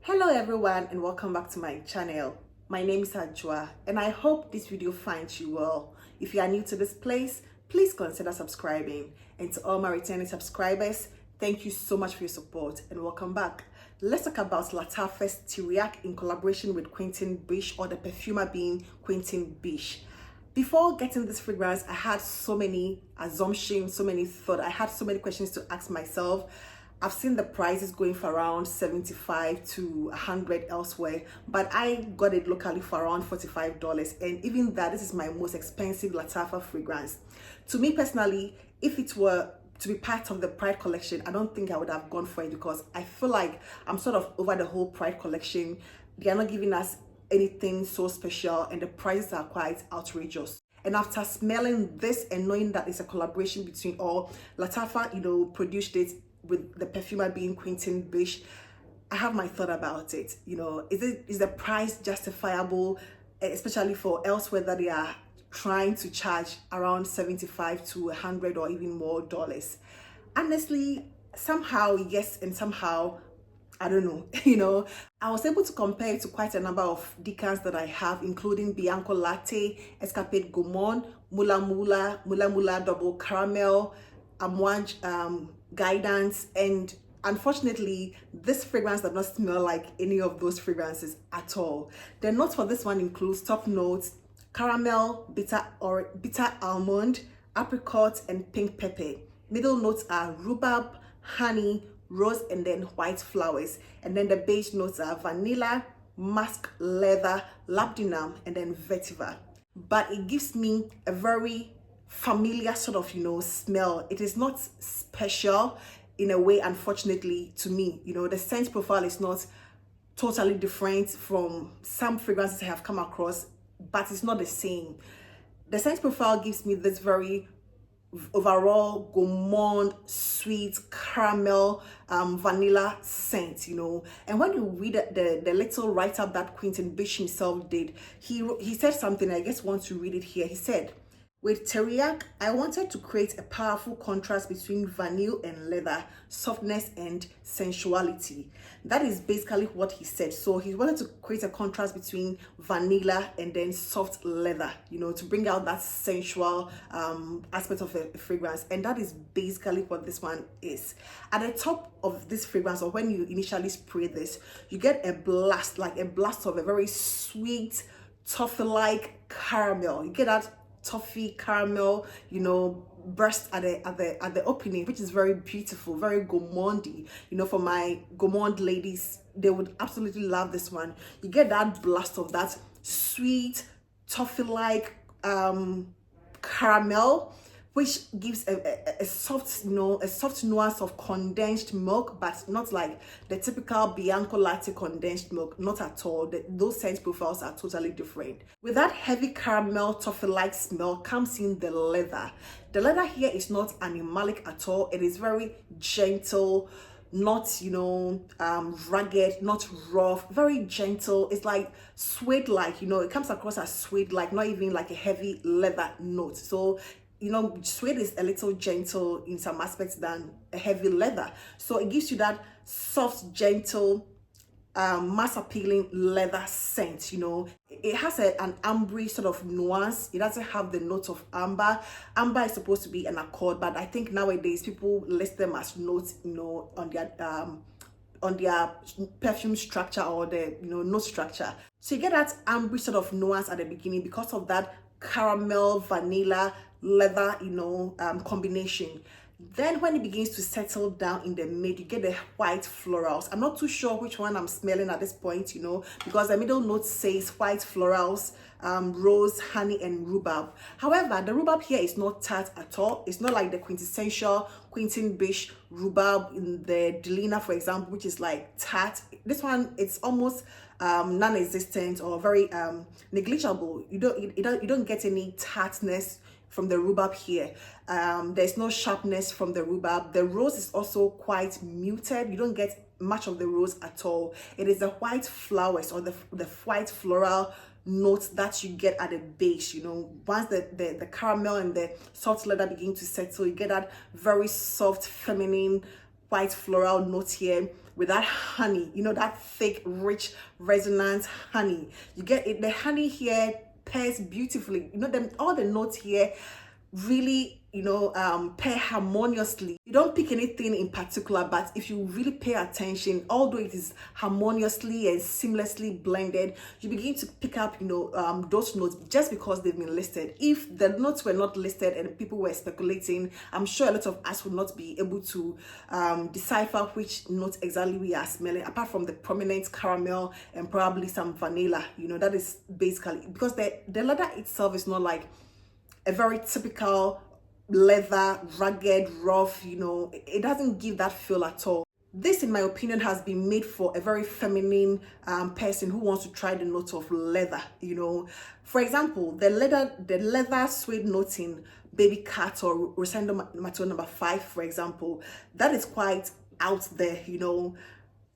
Hello everyone and welcome back to my channel. My name is Ajua and I hope this video finds you well. If you are new to this place, please consider subscribing. And to all my returning subscribers, thank you so much for your support and welcome back. Let's talk about Lattafa's Tyriaque in collaboration with Quentin Bisch, or the perfumer being Quentin Bisch. Before getting this fragrance, I had so many assumptions, so many thoughts. I had so many questions to ask myself. I've seen the prices going for around 75 to 100 elsewhere, but I got it locally for around $45. And even that, this is my most expensive Lattafa fragrance. To me personally, if it were to be part of the Pride collection, I don't think I would have gone for it because I feel like I'm sort of over the whole Pride collection. They are not giving us anything so special and the prices are quite outrageous. And after smelling this and knowing that it's a collaboration between all, Lattafa, produced it with the perfumer being Quentin Bisch, I have my thought about it. Is the price justifiable, especially for elsewhere that they are trying to charge around 75 to 100 or even more dollars? Honestly, somehow yes, and somehow I don't know. I was able to compare it to quite a number of decants that I have, including Bianco Latte, Escapade Gourmand, Mula Mula Double Caramel, Amouage Guidance, and unfortunately this fragrance does not smell like any of those fragrances at all. The notes for this one includes top notes: caramel, bitter almond, apricot, and pink pepper. Middle notes are rhubarb, honey, rose, and then white flowers. And then the base notes are vanilla, musk, leather, labdanum, and then vetiver. But it gives me a very familiar sort of smell. It is not special in a way, unfortunately, to me. The scent profile is not totally different from some fragrances I have come across, but it's not the same. The scent profile gives me this very overall gourmand, sweet, caramel, vanilla scent, And when you read the little write-up that Quentin Bisch himself did, he said something. I just want to read it here. He said, "With Tyriaque, I wanted to create a powerful contrast between vanilla and leather, softness and sensuality." That is basically what he said. So he wanted to create a contrast between vanilla and then soft leather, to bring out that sensual aspect of a fragrance. And that is basically what this one is. At the top of this fragrance, or when you initially spray this, you get a blast of a very sweet, toffee-like caramel. You get that toffee caramel, burst at the opening, which is very beautiful, very gourmandy. For my gourmand ladies, they would absolutely love this one. You get that blast of that sweet toffee-like caramel, which gives a soft nuance of condensed milk, but not like the typical Bianco Latte condensed milk, not at all. Those scent profiles are totally different. With that heavy caramel toffee-like smell comes in the leather. The leather here is not animalic at all. It is very gentle, not rugged, not rough, very gentle. It's like suede-like, it comes across as suede-like, not even like a heavy leather note. So suede is a little gentle in some aspects than a heavy leather. So it gives you that soft, gentle, mass appealing leather scent. It has an ambery sort of nuance. It doesn't have the notes of amber. Amber is supposed to be an accord, but I think nowadays people list them as notes, on their perfume structure or the note structure. So you get that ambery sort of nuance at the beginning because of that caramel, vanilla, leather combination. Then when it begins to settle down in the mid, you get the white florals. I'm not too sure which one I'm smelling at this point, because the middle note says white florals, rose, honey, and rhubarb. However, the rhubarb here is not tart at all. It's not like the quintessential Quentin Bisch rhubarb in the Delina, for example, which is like tart. This one, it's almost non-existent or very negligible. You don't get any tartness from the rhubarb here. There's no sharpness from the rhubarb. The rose is also quite muted. You don't get much of the rose at all. It is the white flowers or the white floral notes that you get at the base. Once the caramel and the soft leather begin to settle, you get that very soft, feminine, quite floral note here with that honey, you know, that thick, rich, resonant honey. You get it, the honey here pairs beautifully, you know, them all the notes here really, you know, pair harmoniously. You don't pick anything in particular, but if you really pay attention, although it is harmoniously and seamlessly blended, you begin to pick up, you know, those notes just because they've been listed. If the notes were not listed and people were speculating, I'm sure a lot of us would not be able to decipher which notes exactly we are smelling, apart from the prominent caramel and probably some vanilla. You know, that is basically because the leather itself is not like a very typical leather, rugged, rough, you know, it doesn't give that feel at all. This, in my opinion, has been made for a very feminine person who wants to try the note of leather, you know. For example, the leather suede note in Baby Cat or Rosendo Mateo number 5, for example, that is quite out there, you know.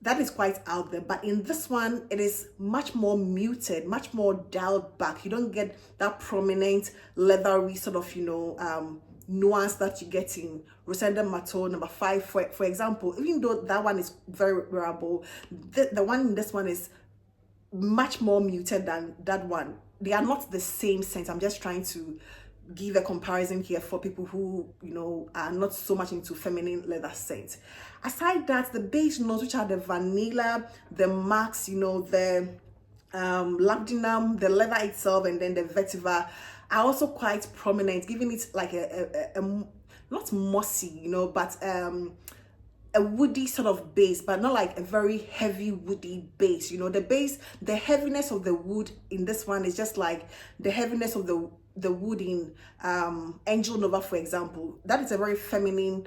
That is quite out there, but in this one it is much more muted, much more dialed back. You don't get that prominent leathery sort of, you know, nuance that you get in Rosenda Mateo number 5, for example. Even though that one is very wearable, the one in this one is much more muted than that one. They are not the same scent. I'm just trying to give a comparison here for people who, you know, are not so much into feminine leather scents. Aside that, the base notes, which are the vanilla, the max, you know, the labdanum, the leather itself, and then the vetiver, are also quite prominent, giving it like a not mossy, you know, but a woody sort of base, but not like a very heavy woody base. You know, the base, the heaviness of the wood in this one is just like the heaviness of the wood in Angel Nova, for example. That is a very feminine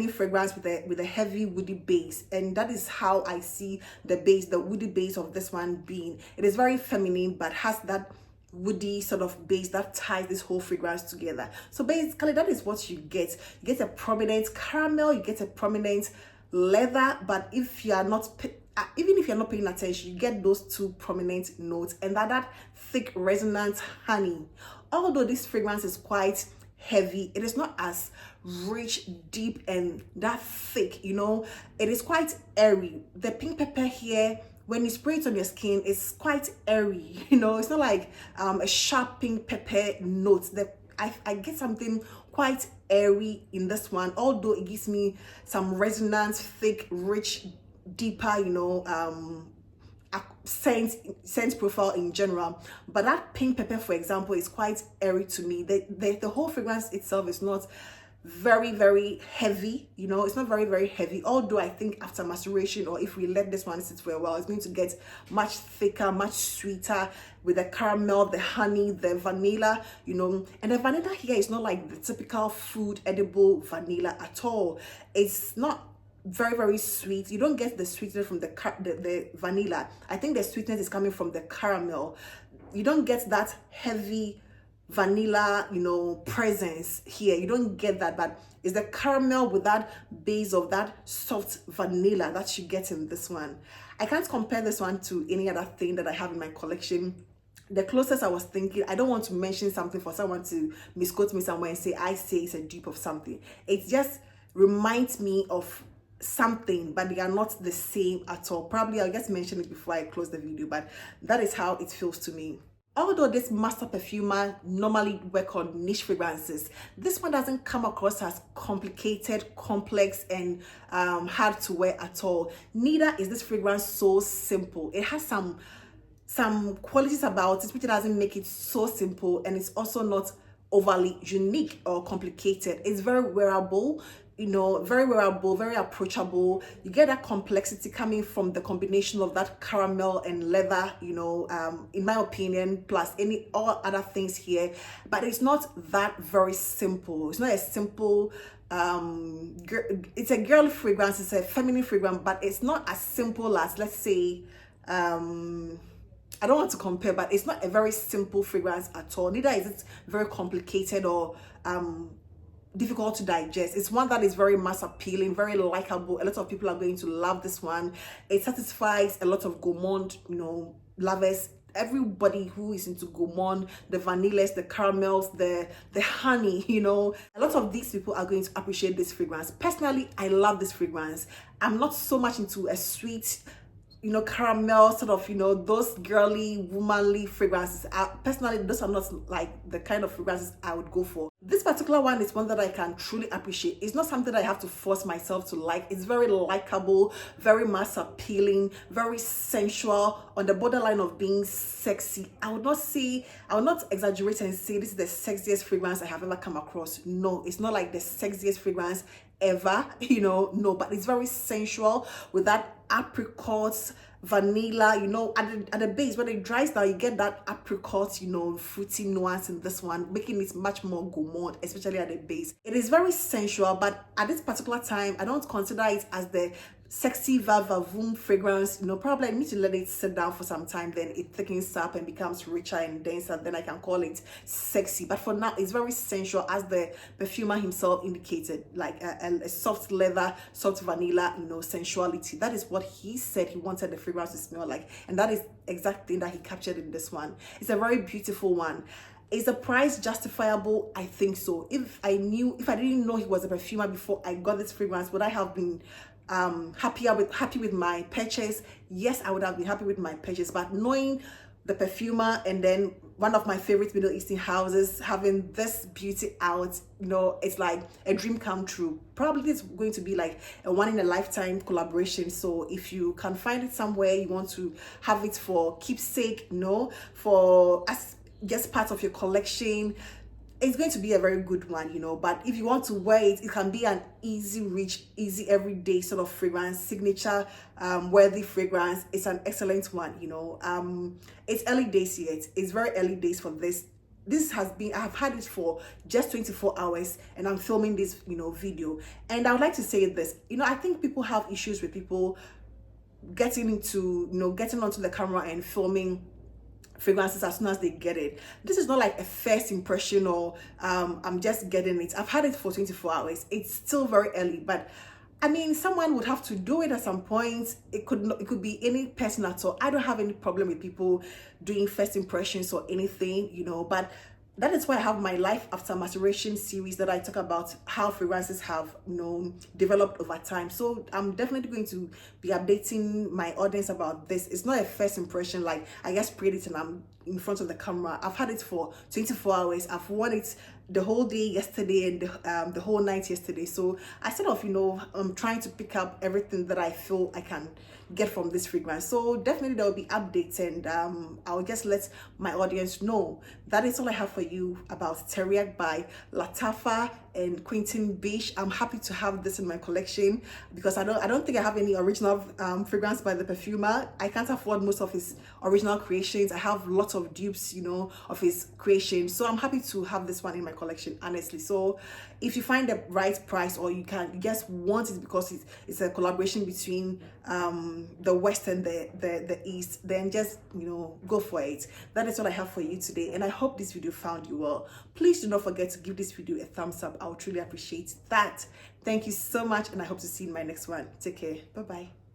fragrance with a heavy woody base, and that is how I see the base, the woody base of this one being. It is very feminine but has that woody sort of base that ties this whole fragrance together. So basically that is what you get. You get a prominent caramel, you get a prominent leather, but if you are not even if you're not paying attention, you get those two prominent notes, and that thick resonant honey. Although this fragrance is quite heavy, it is not as rich, deep, and that thick, you know. It is quite airy. The pink pepper here, when you spray it on your skin, it's quite airy, you know. It's not like a sharp pink pepper note. I get something quite airy in this one, although it gives me some resonant, thick, rich, deeper, you know, scent profile in general. But that pink pepper, for example, is quite airy to me. The whole fragrance itself is not very heavy, you know. It's not very heavy, although I think after maceration, or if we let this one sit for a while, it's going to get much thicker, much sweeter, with the caramel, the honey, the vanilla, you know. And the vanilla here is not like the typical food edible vanilla at all. It's not very sweet. You don't get the sweetness from the vanilla. I think the sweetness is coming from the caramel. You don't get that heavy vanilla, you know, presence here. You don't get that, but it's the caramel with that base of that soft vanilla that you get in this one. I can't compare this one to any other thing that I have in my collection. The closest I was thinking, I don't want to mention something for someone to misquote me somewhere and say I say it's a dupe of something. It just reminds me of something, but they are not the same at all. Probably I'll just mention it before I close the video, but that is how it feels to me. Although this master perfumer normally work on niche fragrances, this one doesn't come across as complicated, complex, and hard to wear at all. Neither is this fragrance so simple. It has some qualities about it which doesn't make it so simple, and it's also not overly unique or complicated. It's very wearable, you know, very wearable, very approachable. You get that complexity coming from the combination of that caramel and leather, you know, in my opinion, plus all other things here. But it's not that very simple. It's not a simple it's a girl fragrance, it's a feminine fragrance, but it's not as simple as, let's say, I don't want to compare, but it's not a very simple fragrance at all. Neither is it very complicated or difficult to digest. It's one that is very mass appealing, very likable. A lot of people are going to love this one. It satisfies a lot of gourmand, you know, lovers everybody who is into gourmand, the vanillas, the caramels, the honey, you know, a lot of these people are going to appreciate this fragrance. Personally, I love this fragrance. I'm not so much into a sweet, you know, caramel sort of, you know, those girly, womanly fragrances. Personally, those are not like the kind of fragrances I would go for. This particular one is one that I can truly appreciate. It's not something that I have to force myself to like. It's very likable, very mass appealing, very sensual, on the borderline of being sexy. I would not exaggerate and say this is the sexiest fragrance I have ever come across. No, it's not like the sexiest fragrance ever, you know, no, but it's very sensual with that apricots, vanilla, you know, at the base. When it dries down, you get that apricot, you know, fruity nuance in this one, making it much more gourmand, especially at the base. It is very sensual, but at this particular time, I don't consider it as the sexy va-va-voom fragrance. You know, probably I need to let it sit down for some time, then it thickens up and becomes richer and denser, then I can call it sexy. But for now, it's very sensual, as the perfumer himself indicated, like a soft leather, soft vanilla, you know, sensuality. That is what he said he wanted the fragrance to smell like, and that is the exact thing that he captured in this one. It's a very beautiful one. Is the price justifiable? I think so. If I didn't know he was a perfumer before I got this fragrance, would I have been happy with my purchase? Yes, I would have been happy with my purchase. But knowing the perfumer and then one of my favorite Middle Eastern houses having this beauty out, you know, it's like a dream come true. Probably it's going to be like a one in a lifetime collaboration. So if you can find it somewhere, you want to have it for keepsake, you know, for as just part of your collection, it's going to be a very good one, you know. But if you want to wear it, it can be an easy reach, easy everyday sort of fragrance, signature worthy fragrance. It's an excellent one, you know. It's early days yet. It's very early days for this. I have had it for just 24 hours and I'm filming this, you know, video. And I would like to say this, you know, I think people have issues with people getting onto the camera and filming fragrances as soon as they get it. This is not like a first impression or I'm just getting it. I've had it for 24 hours. It's still very early, but I mean, someone would have to do it at some point. It could be any person at all. I don't have any problem with people doing first impressions or anything, you know, but that is why I have my Life After Maturation series that I talk about how fragrances have, you know, developed over time. So I'm definitely going to be updating my audience about this. It's not a first impression, like I just sprayed it and I'm in front of the camera. I've had it for 24 hours. I've worn it the whole day yesterday and the whole night yesterday. So I sort of, you know, I'm trying to pick up everything that I feel I can get from this fragrance. So definitely there will be updates, and I'll just let my audience know. That is all I have for you about Teriyaki by Lattafa and Quentin Bisch. I'm happy to have this in my collection because I don't think I have any original fragrance by the perfumer. I can't afford most of his original creations. I have lots of dupes, you know, of his creations. So I'm happy to have this one in my collection, honestly. So if you find the right price, or you just want it because it's a collaboration between the West and the East, then just, you know, go for it. That is all I have for you today, and I hope this video found you well. Please do not forget to give this video a thumbs up. I would truly appreciate that. Thank you so much, and I hope to see you in my next one. Take care. Bye bye.